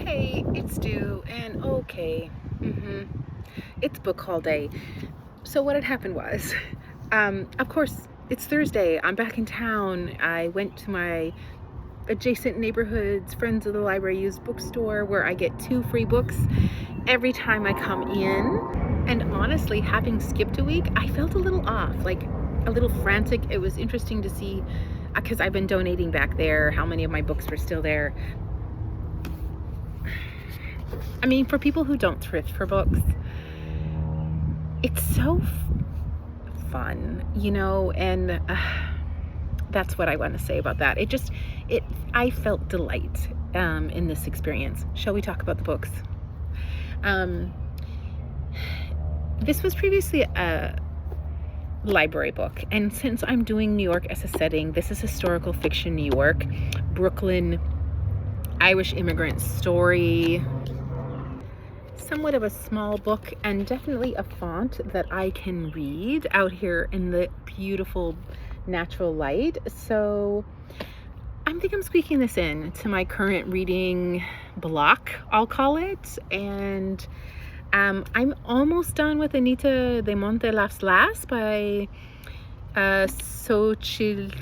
Hey, it's Stu, and okay, it's book haul day. So what had happened was, of course, it's Thursday. I'm back in town. I went to my adjacent neighborhood's Friends of the Library used bookstore where I get 2 free books every time I come in. And honestly, having skipped a week, I felt a little off, like a little frantic. It was interesting to see, because I've been donating back there, how many of my books were still there. I mean, for people who don't thrift for books, it's so fun, and that's what I want to say about that. I felt delight in this experience. Shall we talk about the books? This was previously a library book, and since I'm doing New York as a setting, this is historical fiction New York, Brooklyn, Irish immigrant story. Somewhat of a small book, and definitely a font that I can read out here in the beautiful natural light. So I'm squeaking this in to my current reading block, I'll call it. And I'm almost done with Anita de Monte Las Las by Xochitl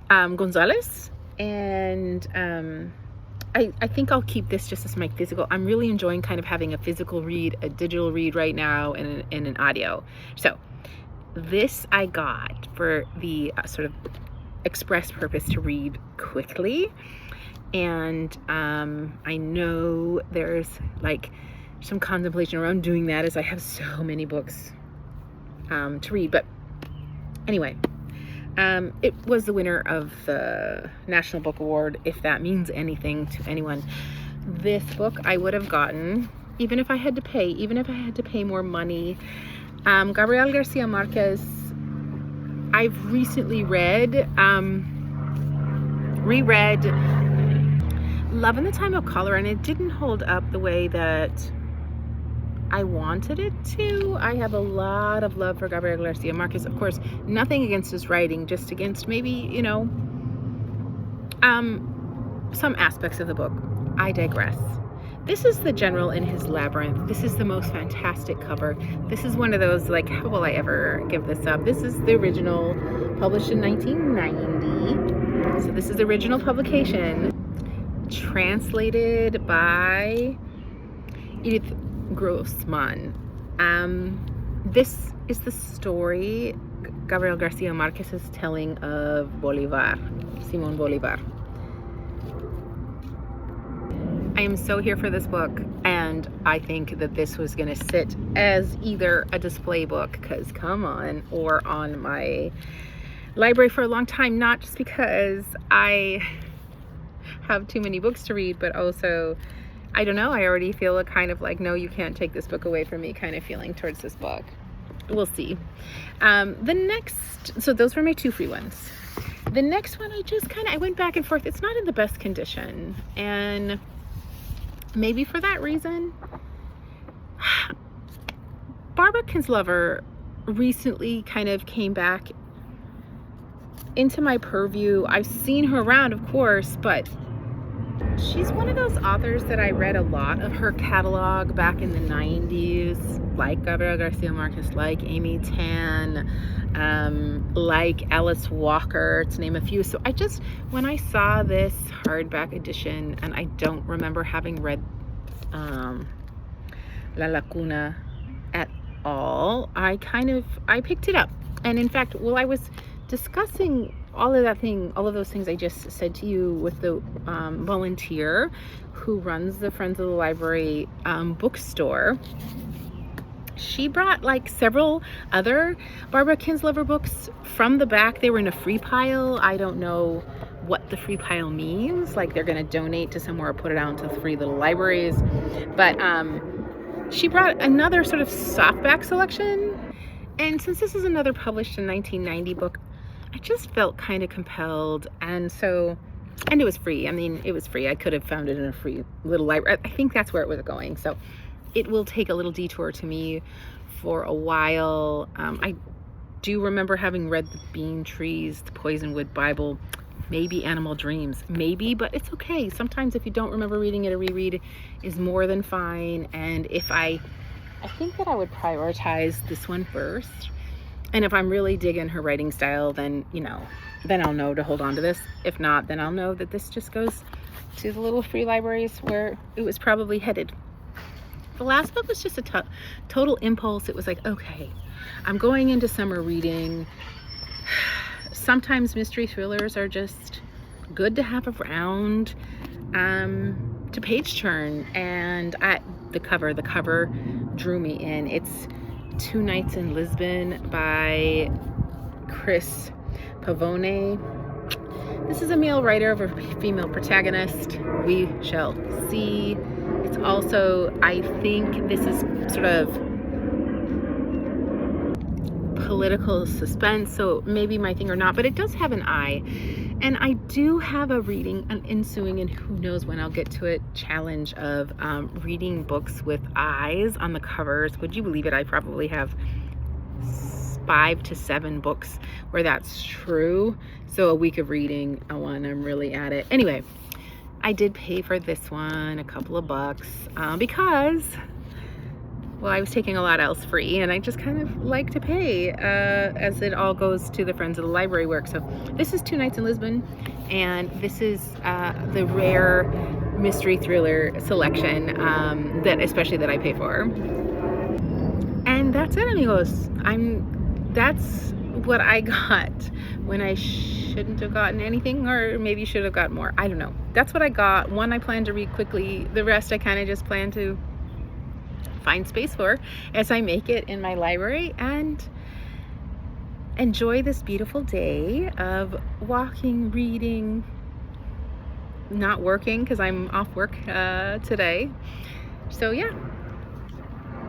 Gonzalez. And I think I'll keep this just as my physical. I'm really enjoying kind of having a physical read, a digital read right now, and an audio. So this I got for the sort of express purpose to read quickly. And I know there's like some contemplation around doing that, as I have so many books to read. But anyway, it was the winner of the National Book Award, if that means anything to anyone. This book I would have gotten even if I had to pay more money. Gabriel Garcia Marquez, I've recently reread Love in the Time of Cholera, and it didn't hold up the way that I wanted it to. I have a lot of love for Gabriel Garcia Marquez. Of course, nothing against his writing, just against maybe, some aspects of the book. I digress. This is the general in his labyrinth. This is the most fantastic cover. This is one of those, like, how will I ever give this up? This is the original, published in 1990. So this is the original publication, translated by Edith Grossman. This is the story Gabriel Garcia Marquez is telling of Bolivar, Simon Bolivar. I am so here for this book, and I think that this was going to sit as either a display book, because come on, or on my library for a long time, not just because I have too many books to read, but also, I don't know, I already feel a kind of like, no, you can't take this book away from me kind of feeling towards this book. We'll see. So those were my 2 free ones. The next one, I went back and forth. It's not in the best condition, and maybe for that reason, Barbara Kinslover recently kind of came back into my purview. I've seen her around, of course, but she's one of those authors that I read a lot of her catalog back in the 90s, like Gabriel Garcia Marquez, like Amy Tan, like Alice Walker, to name a few. So when I saw this hardback edition, and I don't remember having read La Lacuna at all, I picked it up. And in fact, while I was discussing all of those things I just said to you with the volunteer who runs the Friends of the Library bookstore, she brought like several other Barbara Kinslover books from the back. They were in a free pile. I don't know what the free pile means, like they're going to donate to somewhere or put it out into the free little libraries. But she brought another sort of softback selection. And since this is another published in 1990 book, I just felt kind of compelled. And it was free. I mean, it was free. I could have found it in a free little library. I think that's where it was going. So it will take a little detour to me for a while. I do remember having read The Bean Trees, The Poisonwood Bible maybe Animal Dreams, maybe, but it's okay. Sometimes if you don't remember reading it, a reread is more than fine. And if I think that I would prioritize this one first. And if I'm really digging her writing style, then, then I'll know to hold on to this. If not, then I'll know that this just goes to the little free libraries where it was probably headed. The last book was just a total impulse. It was like, okay, I'm going into summer reading. Sometimes mystery thrillers are just good to have around, to page turn. And the cover drew me in. It's Two Nights in Lisbon by Chris Pavone. This is a male writer of a female protagonist. We shall see. It's also, I think this is sort of political suspense, so maybe my thing or not, but it does have an eye. And I do have an ensuing, and who knows when I'll get to it, challenge of reading books with eyes on the covers. Would you believe it? I probably have 5 to 7 books where that's true. So a week of reading when I'm really at it. Anyway, I did pay for this one a couple of bucks because, well, I was taking a lot else free, and I just kind of like to pay as it all goes to the Friends of the Library work. So this is Two Nights in Lisbon, and this is the rare mystery thriller selection that I pay for. And that's it, amigos. That's what I got when I shouldn't have gotten anything, or maybe should have got more. I don't know. That's what I got. One I plan to read quickly. The rest I kind of just plan to find space for as I make it in my library and enjoy this beautiful day of walking, reading, not working because I'm off work today. So yeah,